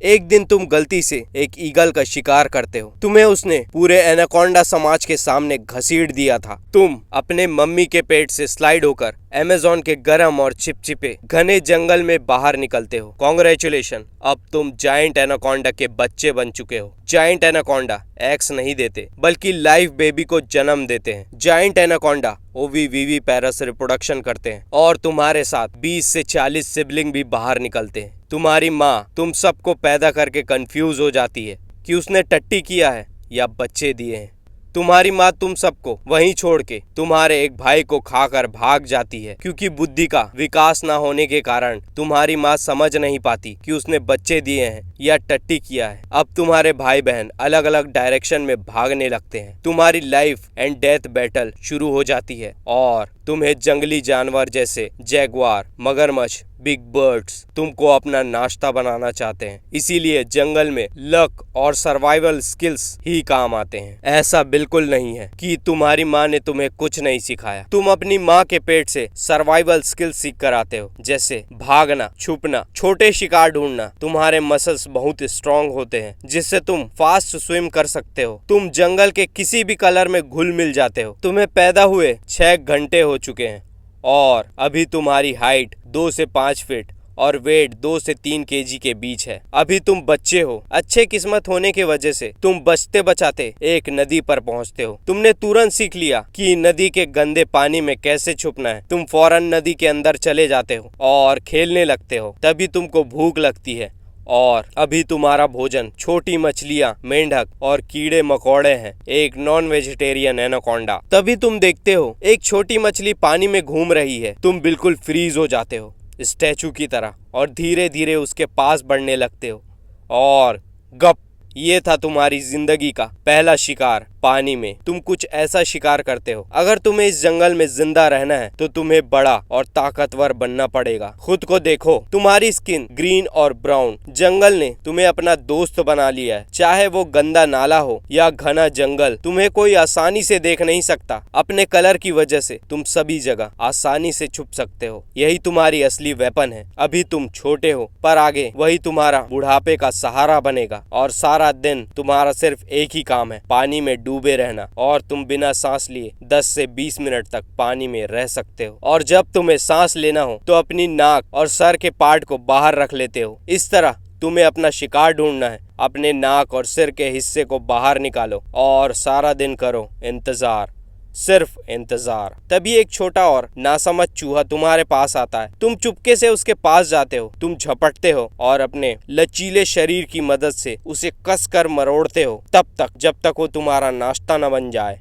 एक दिन तुम गलती से एक ईगल का शिकार करते हो। तुम्हें उसने पूरे एनाकोंडा समाज के सामने घसीट दिया था। तुम अपने मम्मी के पेट से स्लाइड होकर अमेज़न के गर्म और चिपचिपे घने जंगल में बाहर निकलते हो। कॉन्ग्रेचुलेशन, अब तुम जायंट एनाकोंडा के बच्चे बन चुके हो। जायंट एनाकोंडा एग्स नहीं देते बल्कि लाइव बेबी को जन्म देते हैं। जायंट एनाकोंडा ओवीवीवी पैरस रिप्रोडक्शन करते हैं और तुम्हारे साथ 20 से 40 सिबलिंग भी बाहर निकलते हैं। तुम्हारी माँ तुम सबको पैदा करके कंफ्यूज हो जाती है कि उसने टट्टी किया है या बच्चे दिए हैं। तुम्हारी माँ तुम सबको वहीं छोड़ के तुम्हारे एक भाई को खाकर भाग जाती है क्योंकि बुद्धि का विकास ना होने के कारण तुम्हारी माँ समझ नहीं पाती कि उसने बच्चे दिए हैं या टट्टी किया है। अब तुम्हारे भाई बहन अलग अलग डायरेक्शन में भागने लगते हैं। तुम्हारी लाइफ एंड डेथ बैटल शुरू हो जाती है और तुम्हें जंगली जानवर जैसे जैगुआर, मगरमच्छ, बिग बर्ड्स तुमको अपना नाश्ता बनाना चाहते हैं। इसीलिए जंगल में लक और सर्वाइवल स्किल्स ही काम आते हैं। ऐसा बिल्कुल नहीं है कि तुम्हारी माँ ने तुम्हें कुछ नहीं सिखाया। तुम अपनी माँ के पेट से सर्वाइवल स्किल्स सीख कर आते हो, जैसे भागना, छुपना, छोटे शिकार ढूंढना। तुम्हारे मसल्स बहुत स्ट्रॉन्ग होते हैं जिससे तुम फास्ट स्विम कर सकते हो। तुम जंगल के किसी भी कलर में घुल मिल जाते हो। तुम्हें पैदा हुए 6 घंटे हो चुके हैं और अभी तुम्हारी हाइट 2 से 5 फीट और वेट 2 से 3 केजी के बीच है। अभी तुम बच्चे हो। अच्छे किस्मत होने की वजह से तुम बचते बचाते एक नदी पर पहुंचते हो। तुमने तुरंत सीख लिया कि नदी के गंदे पानी में कैसे छुपना है। तुम फौरन नदी के अंदर चले जाते हो और खेलने लगते हो। तभी तुमको भूख लगती है और अभी तुम्हारा भोजन छोटी मछलियाँ, मेंढक और कीड़े मकोड़े हैं, एक नॉन वेजिटेरियन एनाकोंडा। तभी तुम देखते हो एक छोटी मछली पानी में घूम रही है। तुम बिल्कुल फ्रीज हो जाते हो स्टैचू की तरह और धीरे धीरे उसके पास बढ़ने लगते हो और गप, ये था तुम्हारी जिंदगी का पहला शिकार पानी में। तुम कुछ ऐसा शिकार करते हो। अगर तुम्हें इस जंगल में जिंदा रहना है तो तुम्हें बड़ा और ताकतवर बनना पड़ेगा। खुद को देखो, तुम्हारी स्किन ग्रीन और ब्राउन। जंगल ने तुम्हें अपना दोस्त बना लिया है। चाहे वो गंदा नाला हो या घना जंगल, तुम्हें कोई आसानी से देख नहीं सकता। अपने कलर की वजह से तुम सभी जगह आसानी से छुप सकते हो। यही तुम्हारी असली वेपन है। अभी तुम छोटे हो पर आगे वही तुम्हारा बुढ़ापे का सहारा बनेगा और सारा दिन तुम्हारा सिर्फ एक ही काम है, पानी में डूबे रहना। और तुम बिना सांस लिए 10 से 20 मिनट तक पानी में रह सकते हो। और जब तुम्हें सांस लेना हो तो अपनी नाक और सर के पार्ट को बाहर रख लेते हो। इस तरह तुम्हें अपना शिकार ढूंढना है। अपने नाक और सिर के हिस्से को बाहर निकालो और सारा दिन करो इंतजार, सिर्फ इंतजार। तभी एक छोटा और नासमझ चूहा तुम्हारे पास आता है। तुम चुपके से उसके पास जाते हो। तुम झपटते हो और अपने लचीले शरीर की मदद से उसे कसकर मरोड़ते हो तब तक जब तक वो तुम्हारा नाश्ता न बन जाए।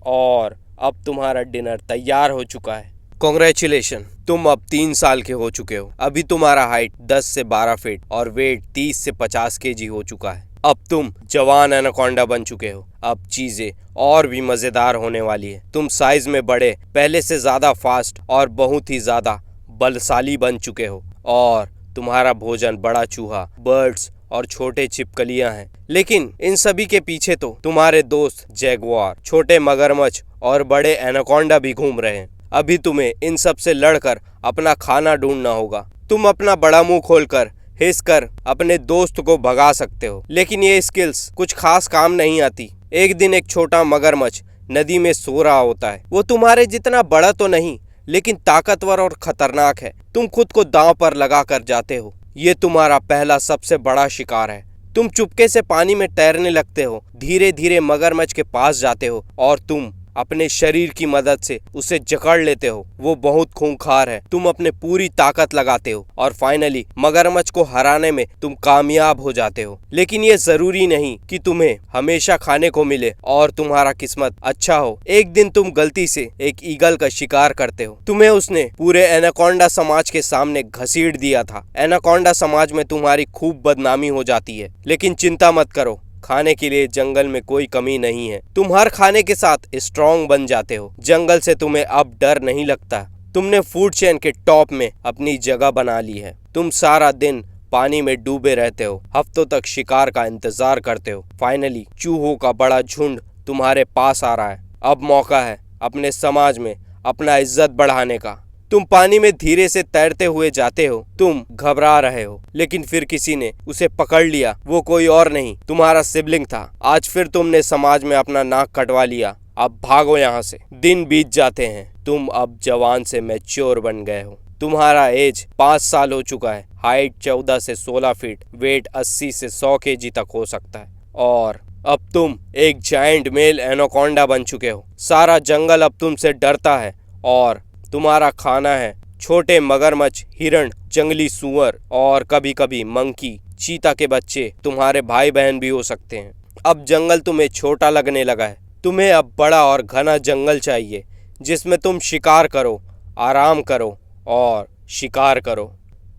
और अब तुम्हारा डिनर तैयार हो चुका है। कॉन्ग्रेचुलेशन, तुम अब 3 साल के हो चुके हो। अभी तुम्हारा हाइट 10 से 12 फीट और वेट 30 से 50 केजी हो चुका है। अब तुम जवान एनाकोंडा बन चुके हो। अब चीजें और भी मजेदार होने वाली है। तुम साइज में बड़े, पहले से ज्यादा फास्ट और बहुत ही ज्यादा बलशाली बन चुके हो। और तुम्हारा भोजन बड़ा चूहा, बर्ड्स और छोटे छिपकलियां हैं। लेकिन इन सभी के पीछे तो तुम्हारे दोस्त जैगुआर, छोटे मगरमच्छ और बड़े एनाकोंडा भी घूम रहे हैं। अभी तुम्हें इन सब से लड़कर अपना खाना ढूंढना होगा। तुम अपना बड़ा मुंह खोलकर हिस कर अपने दोस्त को भगा सकते हो, लेकिन ये स्किल्स कुछ खास काम नहीं आती। एक दिन एक छोटा मगरमच्छ नदी में सो रहा होता है। वो तुम्हारे जितना बड़ा तो नहीं, लेकिन ताकतवर और खतरनाक है। तुम खुद को दांव पर लगा कर जाते हो। ये तुम्हारा पहला सबसे बड़ा शिकार है। तुम चुपके से पानी में तैरने लगते हो, धीरे धीरे मगरमच्छ के पास जाते हो और तुम अपने शरीर की मदद से उसे जकड़ लेते हो। वो बहुत खूंखार है। तुम अपने पूरी ताकत लगाते हो और फाइनली मगरमच्छ को हराने में तुम कामयाब हो जाते हो। लेकिन ये जरूरी नहीं कि तुम्हें हमेशा खाने को मिले और तुम्हारा किस्मत अच्छा हो। एक दिन तुम गलती से एक ईगल का शिकार करते हो। तुम्हें उसने पूरे एनाकोंडा समाज के सामने घसीट दिया था। एनाकोंडा समाज में तुम्हारी खूब बदनामी हो जाती है। लेकिन चिंता मत करो, खाने के लिए जंगल में कोई कमी नहीं है। तुम हर खाने के साथ स्ट्रॉन्ग बन जाते हो। जंगल से तुम्हें अब डर नहीं लगता। तुमने फूड चेन के टॉप में अपनी जगह बना ली है। तुम सारा दिन पानी में डूबे रहते हो, हफ्तों तक शिकार का इंतजार करते हो। फाइनली चूहों का बड़ा झुंड तुम्हारे पास आ रहा है। अब मौका है अपने समाज में अपना इज्जत बढ़ाने का। तुम पानी में धीरे से तैरते हुए जाते हो। तुम घबरा रहे हो, लेकिन फिर किसी ने उसे पकड़ लिया। वो कोई और नहीं, तुम्हारा सिबलिंग था। आज फिर तुमने समाज में अपना नाक कटवा लिया। अब भागो यहाँ से। दिन बीत जाते हैं। तुम अब जवान से मैच्योर बन गए हो। तुम्हारा एज 5 साल हो चुका है। हाइट 14 से 16 फीट, वेट 80 से 100 केजी तक हो सकता है। और अब तुम एक जायंट मेल एनाकोंडा बन चुके हो। सारा जंगल अब तुमसे डरता है और तुम्हारा खाना है छोटे मगरमच्छ, हिरण, जंगली सूअर और कभी कभी मंकी, चीता के बच्चे तुम्हारे भाई बहन भी हो सकते हैं। अब जंगल तुम्हें छोटा लगने लगा है। तुम्हें अब बड़ा और घना जंगल चाहिए जिसमें तुम शिकार करो, आराम करो और शिकार करो।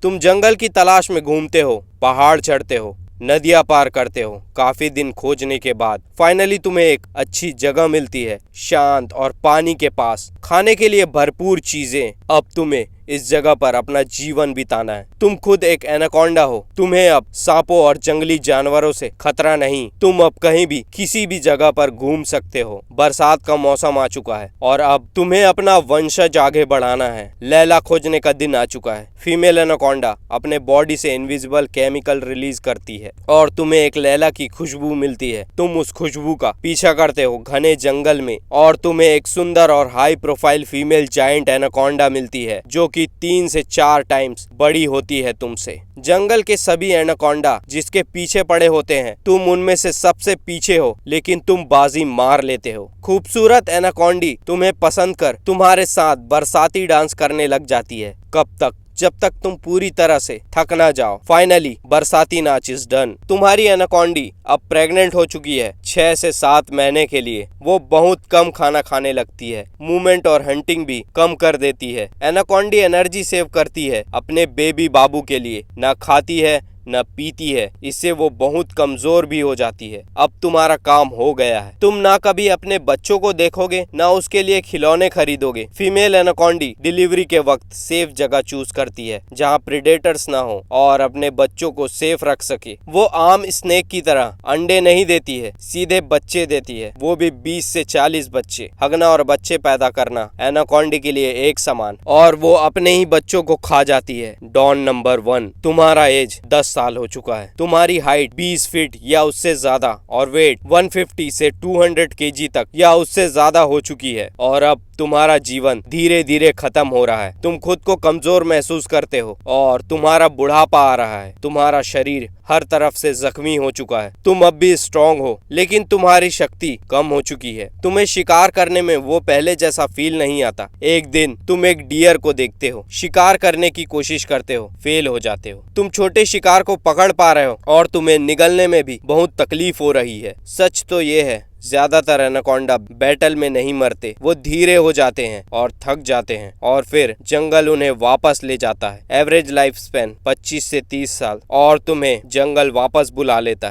तुम जंगल की तलाश में घूमते हो, पहाड़ चढ़ते हो, नदियां पार करते हो। काफी दिन खोजने के बाद फाइनली तुम्हें एक अच्छी जगह मिलती है, शांत और पानी के पास, खाने के लिए भरपूर चीजें। अब तुम्हें इस जगह पर अपना जीवन बिताना है। तुम खुद एक एनाकोंडा हो। तुम्हें अब सांपों और जंगली जानवरों से खतरा नहीं। तुम अब कहीं भी किसी भी जगह पर घूम सकते हो। बरसात का मौसम आ चुका है और अब तुम्हें अपना वंशज आगे बढ़ाना है। लैला खोजने का दिन आ चुका है। फीमेल एनाकोंडा अपने बॉडी से इनविजिबल केमिकल रिलीज करती है और तुम्हें एक लैला की खुशबू मिलती है। तुम उस खुशबू का पीछा करते हो घने जंगल में और तुम्हें एक सुंदर और high profile female giant anaconda मिलती है जो कि 3 से 4 टाइम्स बड़ी होती है तुमसे। जंगल के सभी एनाकोंडा जिसके पीछे पड़े होते हैं, तुम उनमें से सबसे पीछे हो, लेकिन तुम बाजी मार लेते हो। खूबसूरत एनाकोंडी तुम्हें पसंद कर तुम्हारे साथ बरसाती डांस करने लग जाती है। कब तक? जब तक तुम पूरी तरह से थक ना जाओ। फाइनली बरसाती नाच इज डन। तुम्हारी एनाकोंडी अब प्रेग्नेंट हो चुकी है 6 से 7 महीने के लिए। वो बहुत कम खाना खाने लगती है, मूवमेंट और हंटिंग भी कम कर देती है। एनाकोंडी एनर्जी सेव करती है अपने बेबी बाबू के लिए। ना खाती है न पीती है, इससे वो बहुत कमजोर भी हो जाती है। अब तुम्हारा काम हो गया है। तुम ना कभी अपने बच्चों को देखोगे, ना उसके लिए खिलौने खरीदोगे। फीमेल एनाकोंडी डिलीवरी के वक्त सेफ जगह चूज करती है जहाँ प्रेडेटर्स ना हो और अपने बच्चों को सेफ रख सके। वो आम स्नेक की तरह अंडे नहीं देती है, सीधे बच्चे देती है, वो भी 20 से 40 बच्चे। हगना और बच्चे पैदा करना एनाकोंडी के लिए एक समान, और वो अपने ही बच्चों को खा जाती है। डॉन नंबर 1, तुम्हारा एज 10 साल हो चुका है। तुम्हारी हाइट 20 फीट या उससे ज्यादा और वेट 150 से 200 केजी तक या उससे ज्यादा हो चुकी है। और अब तुम्हारा जीवन धीरे धीरे खत्म हो रहा है। तुम खुद को कमजोर महसूस करते हो और तुम्हारा बुढ़ापा आ रहा है। तुम्हारा शरीर हर तरफ से जख्मी हो चुका है। तुम अब भी स्ट्रांग हो, लेकिन तुम्हारी शक्ति कम हो चुकी है। तुम्हें शिकार करने में वो पहले जैसा फील नहीं आता। एक दिन तुम एक डियर को देखते हो, शिकार करने की कोशिश करते हो, फेल हो जाते हो। तुम छोटे शिकार को पकड़ पा रहे हो और तुम्हें निगलने में भी बहुत तकलीफ हो रही है। सच तो ये है, ज्यादातर एनाकोंडा बैटल में नहीं मरते, वो धीरे हो जाते हैं और थक जाते हैं और फिर जंगल उन्हें वापस ले जाता है। एवरेज लाइफ स्पैन 25 से 30 साल और तुम्हें जंगल वापस बुला लेता है।